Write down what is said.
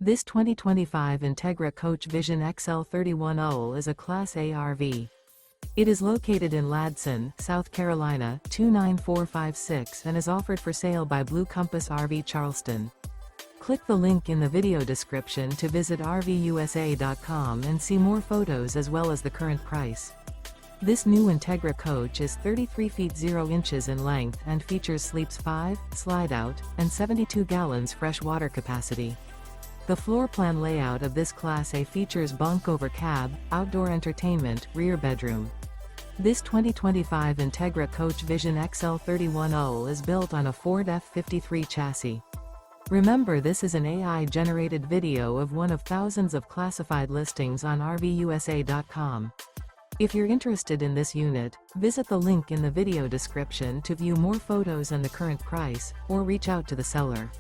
This 2025 Entegra Coach Vision XL 3100 is a Class A RV. It is located in Ladson, South Carolina, 29456 and is offered for sale by Blue Compass RV Charleston. Click the link in the video description to visit RVUSA.com and see more photos as well as the current price. This new Entegra coach is 33 feet 0 inches in length and features sleeps 5, Slideout, and 72 gallons fresh water capacity. The floor plan layout of this Class A features bunk over cab, outdoor entertainment, rear bedroom. This 2025 Entegra Coach Vision XL 3100 is built on a Ford F53 chassis. Remember, this is an AI-generated video of one of thousands of classified listings on RVUSA.com. If you're interested in this unit, visit the link in the video description to view more photos and the current price, or reach out to the seller.